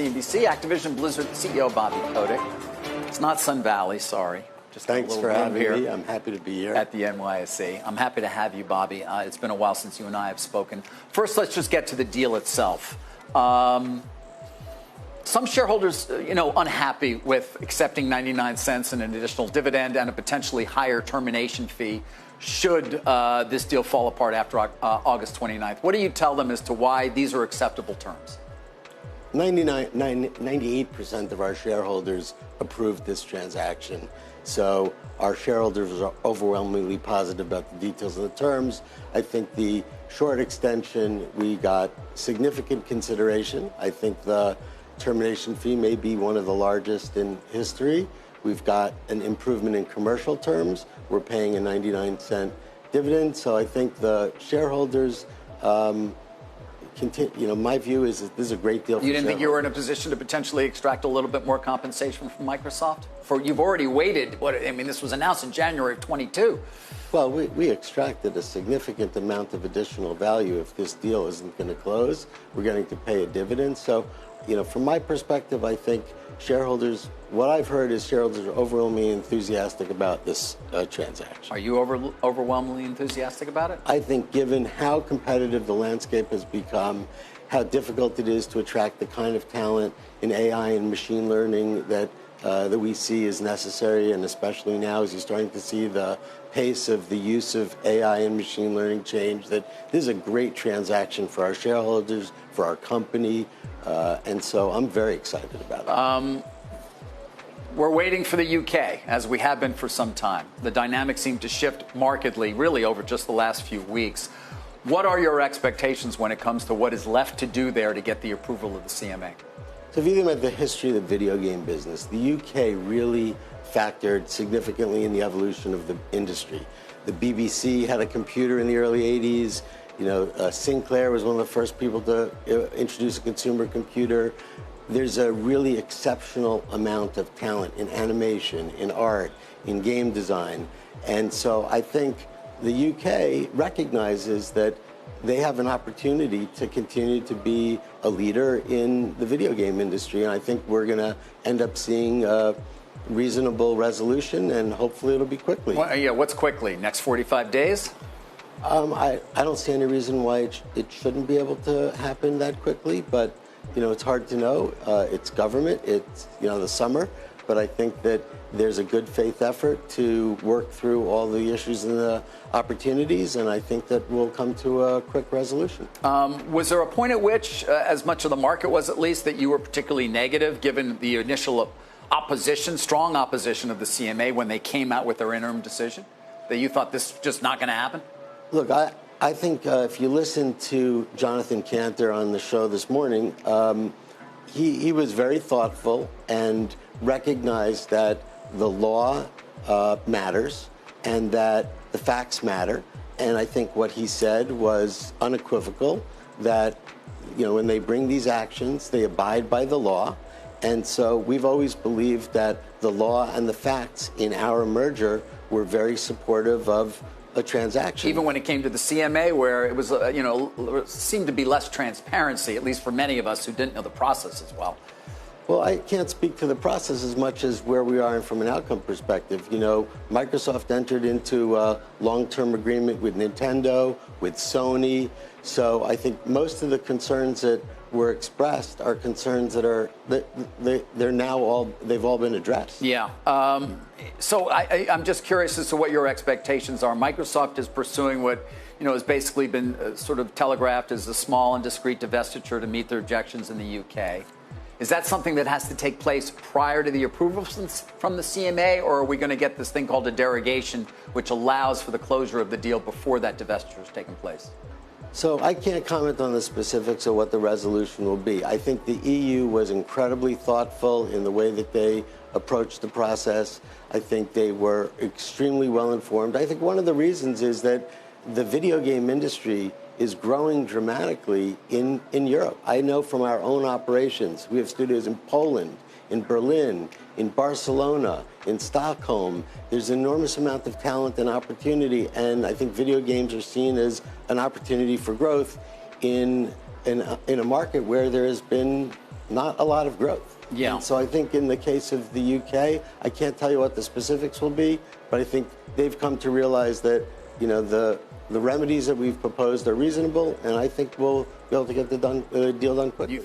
CNBC. Activision Blizzard CEO Bobby Kotick. It's not Sun Valley, sorry. Just thanks for having me. I'm happy to be here. At the NYSE. I'm happy to have you, Bobby. It's been a while since you and I have spoken. First, let's just get to the deal itself. Some shareholders, unhappy with accepting 99 cents and an additional dividend and a potentially higher termination fee should this deal fall apart after August 29th. What do you tell them as to why these are acceptable terms? 98% of our shareholders approved this transaction. So our shareholders are overwhelmingly positive about the details of the terms. I think the short extension, we got significant consideration. I think the termination fee may be one of the largest in history. We've got an improvement in commercial terms. We're paying a 99-cent dividend. So I think the shareholders, my view is that this is a great deal for You didn't think you were in a position to potentially extract a little bit more compensation from Microsoft? You've already waited. This was announced in January of 22. Well, we extracted a significant amount of additional value. If this deal isn't going to close, we're going to pay a dividend. So, from my perspective, I think what I've heard is shareholders are overwhelmingly enthusiastic about this transaction. Are you overwhelmingly enthusiastic about it? I think given how competitive the landscape has become, how difficult it is to attract the kind of talent in AI and machine learning that we see is necessary, and especially now as you're starting to see the pace of the use of AI and machine learning change, that this is a great transaction for our shareholders, for our company, and so I'm very excited about it. We're waiting for the UK, as we have been for some time. The dynamics seem to shift markedly, really, over just the last few weeks. What are your expectations when it comes to what is left to do there to get the approval of the CMA? So if you think about the history of the video game business, the UK really factored significantly in the evolution of the industry. The BBC had a computer in the early 80s. Sinclair was one of the first people to introduce a consumer computer. There's a really exceptional amount of talent in animation, in art, in game design. And so I think the UK recognizes that they have an opportunity to continue to be a leader in the video game industry. And I think we're going to end up seeing a reasonable resolution, and hopefully it'll be quickly. Well, what's quickly? Next 45 days? I don't see any reason why it shouldn't be able to happen that quickly, but it's hard to know. It's government, it's the summer, but I think that there's a good faith effort to work through all the issues and the opportunities, and I think that we'll come to a quick resolution. Was there a point at which, as much of the market was at least, that you were particularly negative given the initial strong opposition of the CMA when they came out with their interim decision, that you thought this was just not going to happen? Look, I think if you listen to Jonathan Cantor on the show this morning, he was very thoughtful and recognized that the law matters and that the facts matter. And I think what he said was unequivocal, that when they bring these actions, they abide by the law. And so we've always believed that the law and the facts in our merger were very supportive of a transaction. Even when it came to the CMA, where it was, seemed to be less transparency, at least for many of us who didn't know the process as well. Well, I can't speak to the process as much as where we are from an outcome perspective. Microsoft entered into a long-term agreement with Nintendo, with Sony. So I think most of the concerns that were expressed are concerns that they've all been addressed. Yeah. So I'm just curious as to what your expectations are. Microsoft is pursuing what has basically been sort of telegraphed as a small and discreet divestiture to meet their objections in the UK. Is that something that has to take place prior to the approval from the CMA, or are we going to get this thing called a derogation, which allows for the closure of the deal before that divestiture has taken place? So I can't comment on the specifics of what the resolution will be. I think the EU was incredibly thoughtful in the way that they approached the process. I think they were extremely well informed. I think one of the reasons is that the video game industry is growing dramatically in Europe. I know from our own operations, we have studios in Poland, in Berlin, in Barcelona, in Stockholm. There's an enormous amount of talent and opportunity, and I think video games are seen as an opportunity for growth in a market where there has been not a lot of growth. Yeah. And so I think in the case of the UK, I can't tell you what the specifics will be, but I think they've come to realize that, you know, the remedies that we've proposed are reasonable, and I think we'll be able to get the deal done quickly.